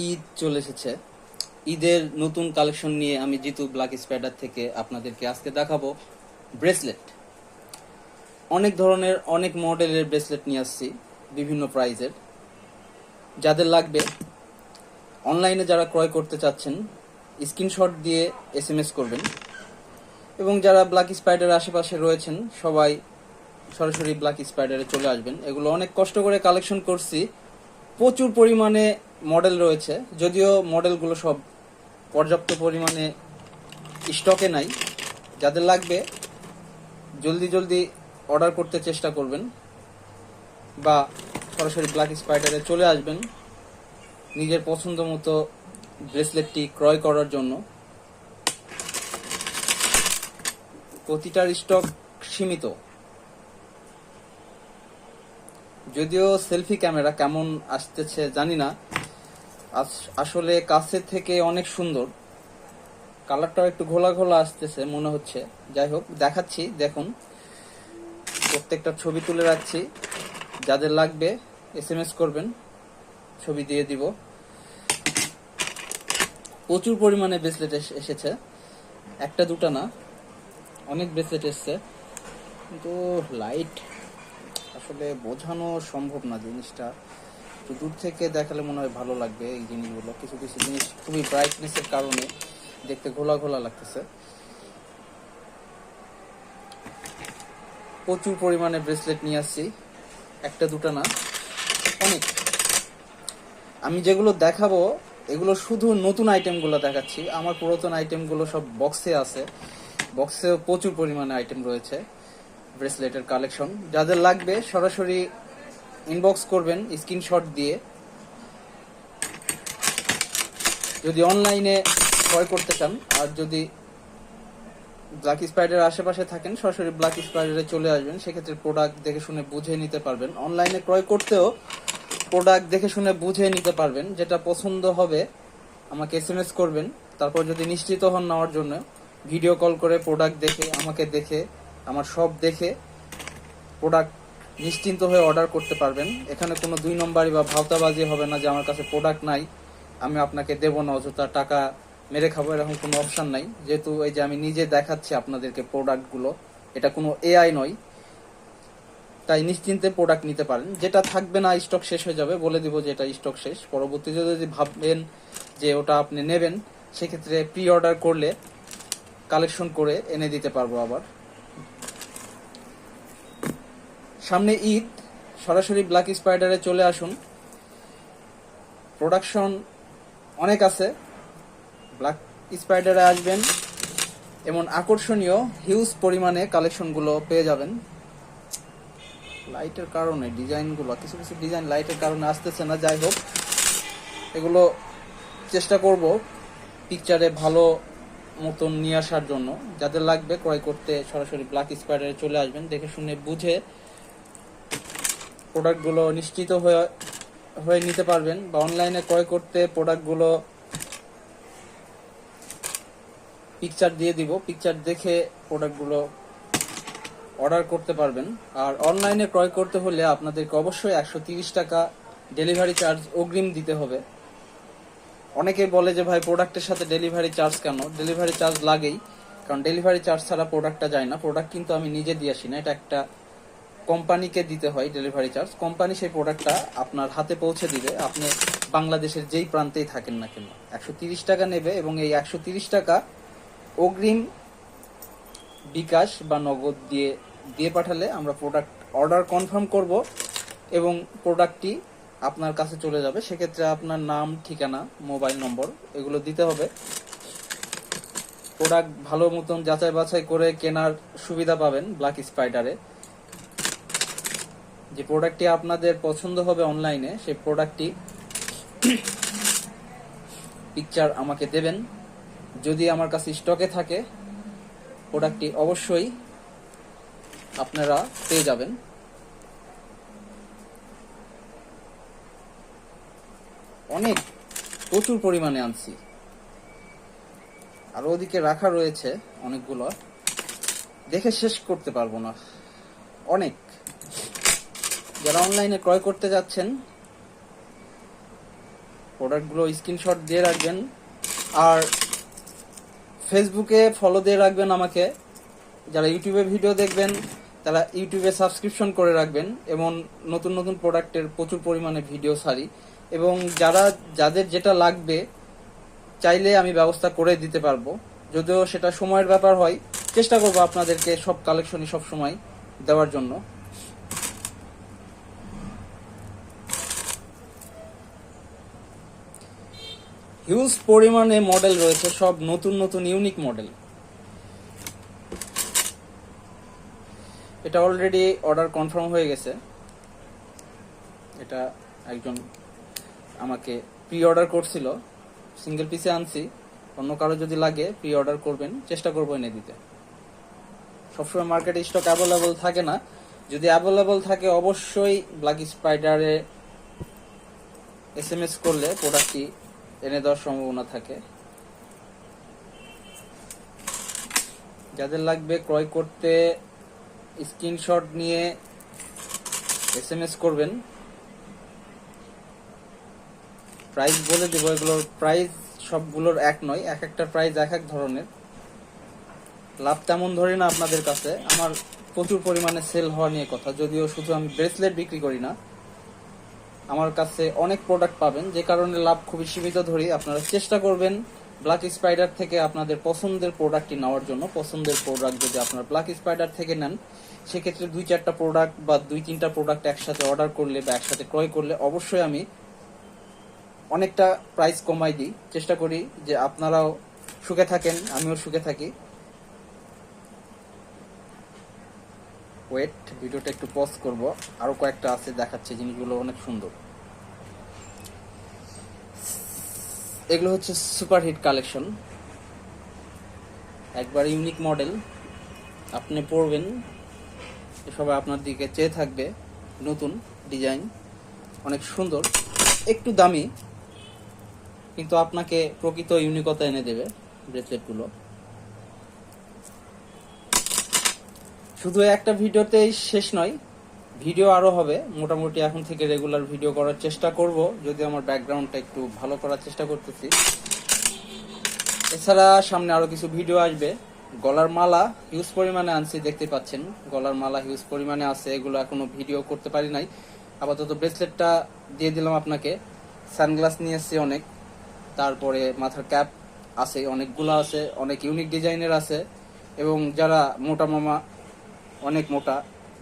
ঈদ চলে এসেছে। ঈদের নতুন কালেকশন নিয়ে আমি জিতু ব্ল্যাক স্পাইডার থেকে আপনাদেরকে আজকে দেখাবো ব্রেসলেট। অনেক ধরনের অনেক মডেলের ব্রেসলেট নিয়ে আসছি বিভিন্ন প্রাইজের। যাদের লাগবে অনলাইনে যারা ক্রয় করতে চাচ্ছেন স্ক্রিনশট দিয়ে SMS করবেন, এবং যারা ব্ল্যাক স্পাইডার আশেপাশে রয়েছেন সবাই সরাসরি ব্ল্যাক স্পাইডারে চলে আসবেন। এগুলো অনেক কষ্ট করে কালেকশন করছি, প্রচুর পরিমাণে মডেল রয়েছে, যদিও মডেলগুলো সব পর্যাপ্ত পরিমাণে স্টকে নাই। যাদের লাগবে জলদি জলদি অর্ডার করতে চেষ্টা করবেন বা সরাসরি ব্ল্যাক স্পাইডারে চলে আসবেন নিজের পছন্দ মতো ব্রেসলেটটি ক্রয় করার জন্য। প্রতিটার স্টক সীমিত, যদিও সেলফি ক্যামেরা কেমন আসতেছে জানি না, আসলে কাছের থেকে অনেক সুন্দর। কালারটাও একটু ঘোলা ঘোলা আসতেছে মনে হচ্ছে। যাই হোক, দেখাচ্ছি, দেখুন। প্রত্যেকটা ছবি তুলে রাখছি, যাদের লাগবে SMS করবেন, ছবি দিয়ে দিব। প্রচুর পরিমাণে ব্রেসলেট এসেছে, একটা দুটা না, অনেক ব্রেসলেট এসছে, কিন্তু লাইট আসলে বোঝানো সম্ভব না জিনিসটা। তো দূর থেকে দেখালে মনে হয় ভালো লাগবে। এই জিনিসগুলো কিছু কিছু জিনিস খুবই ব্রাইটনেসের কারণে দেখতে ঘোলা ঘোলা লাগতেছে। প্রচুর পরিমাণে ব্রেসলেট নিয়ে আসছি, একটা দুটা না, অনেক। আমি যেগুলো দেখাবো এগুলো শুধু নতুন আইটেমগুলো দেখাচ্ছি, আমার পুরাতন আইটেমগুলো সব বক্সে আছে। বক্সেও প্রচুর পরিমাণে আইটেম রয়েছে ব্রেসলেটের কালেকশন। যাদের লাগবে সরাসরি ইনবক্স করবেন স্ক্রিনশট দিয়ে। যদি অনলাইনে ক্রয় করতে চান, আর যদি ব্ল্যাক স্পাইডার আশেপাশে থাকেন সরাসরি ব্ল্যাক স্পাইডারে চলে আসবেন, সেক্ষেত্রে প্রোডাক্ট দেখে শুনে বুঝে নিতে পারবেন। অনলাইনে ক্রয় করতেও প্রোডাক্ট দেখে শুনে বুঝে নিতে পারবেন, যেটা পছন্দ হবে আমাকে SMS করবেন। তারপর যদি নিশ্চিত হন নেওয়ার জন্য, ভিডিও কল করে প্রোডাক্ট দেখে, আমাকে দেখে, আমার সব দেখে প্রোডাক্ট নিশ্চিন্ত হয়ে অর্ডার করতে পারবেন। এখানে কোনো দুই নম্বরই বা ভাওতাবাজি হবে না যে আমার কাছে প্রোডাক্ট নাই, আমি আপনাকে দেবো না, অযথা টাকা মেরে খাবো, এরকম কোনো অপশন নাই। যেহেতু এই যে আমি নিজে দেখাচ্ছি আপনাদেরকে প্রোডাক্টগুলো, এটা কোনো AI নয়, তাই নিশ্চিন্তে প্রোডাক্ট নিতে পারেন। যেটা থাকবে না, স্টক শেষ হয়ে যাবে, বলে দিব যে এটা স্টক শেষ। পরবর্তীতে যদি ভাববেন যে ওটা আপনি নেবেন, সেক্ষেত্রে প্রি অর্ডার করলে কালেকশন করে এনে দিতে পারবো আবার। সামনে ঈদ, সরাসরি ব্ল্যাক স্পাইডারে চলে আসুন। প্রোডাকশন অনেক আছে, ব্ল্যাক স্পাইডারে আসবেন, এমন আকর্ষণীয় হিউজ পরিমাণে কালেকশনগুলো পেয়ে যাবেন। লাইটের কারণে ডিজাইনগুলো, কিছু কিছু ডিজাইন লাইটের কারণে আসতেছে না। যাই হোক, এগুলো চেষ্টা করব পিকচারে ভালো মতন নিয়ে আসার জন্য। যাদের লাগবে ক্রয় করতে সরাসরি ব্ল্যাক স্পাইডারে চলে আসবেন, দেখে শুনে বুঝে প্রোডাক্টগুলো নিশ্চিত হয়ে নিতে পারবেন। বা অনলাইনে ক্রয় করতে প্রোডাক্টগুলো পিকচার দিয়ে দিব, পিকচার দেখে প্রোডাক্টগুলো অর্ডার করতে পারবেন। আর অনলাইনে ক্রয় করতে হলে আপনাদেরকে অবশ্যই 130 টাকা ডেলিভারি চার্জ অগ্রিম দিতে হবে। অনেকে বলে যে ভাই প্রোডাক্টের সাথে ডেলিভারি চার্জ কেন? ডেলিভারি চার্জ লাগেই, কারণ ডেলিভারি চার্জ ছাড়া প্রোডাক্টটা যায় না। প্রোডাক্ট কিন্তু আমি নিজে দিয়ে আসি না, এটা একটা কোম্পানিকে দিতে হয় ডেলিভারি চার্জ। কোম্পানি সেই প্রোডাক্টটা আপনার হাতে পৌঁছে দিবে, আপনি বাংলাদেশের যেই প্রান্তেই থাকেন না কেন। 130 টাকা নেবে, এবং এই 130 টাকা অগ্রিম বিকাশ বা নগদ দিয়ে পাঠালে আমরা প্রোডাক্ট অর্ডার কনফার্ম করব এবং প্রোডাক্টটি আপনার কাছে চলে যাবে। সেক্ষেত্রে আপনার নাম, ঠিকানা, মোবাইল নম্বর এগুলো দিতে হবে। প্রোডাক্ট ভালো মতন যাচাই বাছাই করে কেনার সুবিধা পাবেন ব্ল্যাক স্পাইডারে। যে প্রোডাক্টটি আপনাদের পছন্দ হবে অনলাইনে, সেই প্রোডাক্টটি পিকচার আমাকে দেবেন। যদি আমার কাছে স্টকে থাকে, প্রোডাক্টটি অবশ্যই আপনারা পেয়ে যাবেন। অনেক প্রচুর পরিমাণে আনছি, আরো ওদিকে রাখা রয়েছে অনেকগুলো, দেখে শেষ করতে পারবো না, অনেক। যারা অনলাইনে ক্রয় করতে যাচ্ছেন প্রোডাক্টগুলো স্ক্রিনশট দিয়ে রাখবেন, আর ফেসবুকে ফলো দিয়ে রাখবেন আমাকে। যারা ইউটিউবে ভিডিও দেখবেন তারা ইউটিউবে সাবস্ক্রিপশন করে রাখবেন, এবং নতুন নতুন প্রোডাক্টের প্রচুর পরিমাণে ভিডিও ছাড়ি, এবং যাদের যেটা লাগবে চাইলে আমি ব্যবস্থা করে দিতে পারবো। যদিও সেটা সময়ের ব্যাপার হয়, চেষ্টা করবো আপনাদেরকে সব কালেকশনই সব সময় দেওয়ার জন্য। হিউজ পরিমাণে মডেল রয়েছে, সব নতুন নতুন ইউনিক মডেল। এটা অলরেডি অর্ডার কনফার্ম হয়ে গেছে। এটা একজন আমাকে প্রি অর্ডার করছিল, সিঙ্গেল পিসে আনছি। অন্য কারো যদি লাগে প্রি অর্ডার করবেন, চেষ্টা করবো এনে দিতে। সবসময় মার্কেটে স্টক অ্যাভেলেবল থাকে না, যদি অ্যাভেলেবল থাকে অবশ্যই ব্ল্যাক স্পাইডারে SMS করলে প্রোডাক্টটি এনে দেওয়ার সম্ভাবনা থাকে। যাদের লাগবে ক্রয় করতে স্ক্রিনশট নিয়ে SMS করবেন। প্রাইস বলে দেব, এগুলোর প্রাইস সবগুলোর এক নয়, এক একটা প্রাইস এক এক ধরনের। লাভ তেমন ধরি না আপনাদের কাছে, আমার প্রচুর পরিমাণে সেল হওয়া নিয়ে কথা। যদিও শুধু আমি ব্রেসলেট বিক্রি করি না, আমার কাছে অনেক প্রোডাক্ট পাবেন, যে কারণে লাভ খুবই সীমিত ধরি। আপনারা চেষ্টা করবেন ব্ল্যাক স্পাইডার থেকে আপনাদের পছন্দের প্রোডাক্টটি নেওয়ার জন্য। পছন্দের প্রোডাক্ট যদি আপনার ব্ল্যাক স্পাইডার থেকে নেন, সেক্ষেত্রে 2-4টা প্রোডাক্ট বা 2-3টা প্রোডাক্ট একসাথে অর্ডার করলে বা একসাথে ক্রয় করলে অবশ্যই আমি অনেকটা প্রাইস কমাই দিই। চেষ্টা করি যে আপনারাও সুখে থাকেন, আমিও সুখে থাকি। ওয়েট, ভিডিওটা একটু পজ করব, আরো কয়েকটা আছে দেখাচ্ছে, জিনিসগুলো অনেক সুন্দর। এগুলো হচ্ছে সুপার হিট কালেকশন, একবার ইউনিক মডেল। আপনি পরবেন, সবাই আপনার দিকে চেয়ে থাকবে। নতুন ডিজাইন, অনেক সুন্দর, একটু দামি, কিন্তু আপনাকে প্রকৃত ইউনিকতা এনে দেবে ব্রেসলেটগুলো। শুধু একটা ভিডিওতেই শেষ নয়, ভিডিও আরো হবে। মোটামুটি এখন থেকে রেগুলার ভিডিও করার চেষ্টা করব, যদি আমার ব্যাকগ্রাউন্ডটা একটু ভালো করার চেষ্টা করতেছি। এছাড়া সামনে আরো কিছু ভিডিও আসবে। গলার মালা হিউজ পরিমাণে আনছি, দেখতে পাচ্ছেন গলার মালা হিউজ পরিমাণে আছে। এগুলো এখনো ভিডিও করতে পারি নাই, আপাতত ব্রেসলেটটা দিয়ে দিলাম আপনাকে। সানগ্লাস নিয়ে এসেছি অনেক, তারপরে মাথার ক্যাপ আছে অনেকগুলো আছে, অনেক ইউনিক ডিজাইনের আছে। এবং যারা মোটা মামা, অনেক মোটা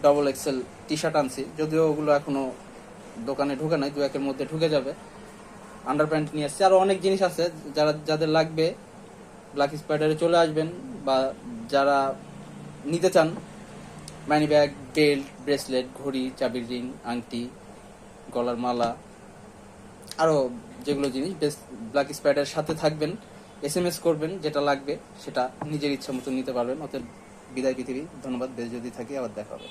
XXL টি-শার্ট আনছি, যদিও ওগুলো এখনো দোকানে ঢুকে নাই, 2-1 এর মধ্যে ঢুকে যাবে। আন্ডারপ্যান্ট নিয়ে আসছি, আরো অনেক জিনিস আছে। যাদের লাগবে ব্ল্যাক স্পাইডারে চলে আসবেন, বা যারা নিতে চান মানি ব্যাগ, বেল্ট, ব্রেসলেট, ঘড়ি, চাবির রিং, আংটি, গলার মালা, আরো যেগুলো জিনিস ব্ল্যাক স্পাইডারের সাথে থাকবেন, SMS করবেন, যেটা লাগবে সেটা নিজের ইচ্ছা মতো নিতে পারবেন। অতএব বিদায় পৃথিবী, ধন্যবাদ। বেশ যদি থাকি, আবার দেখা হবে।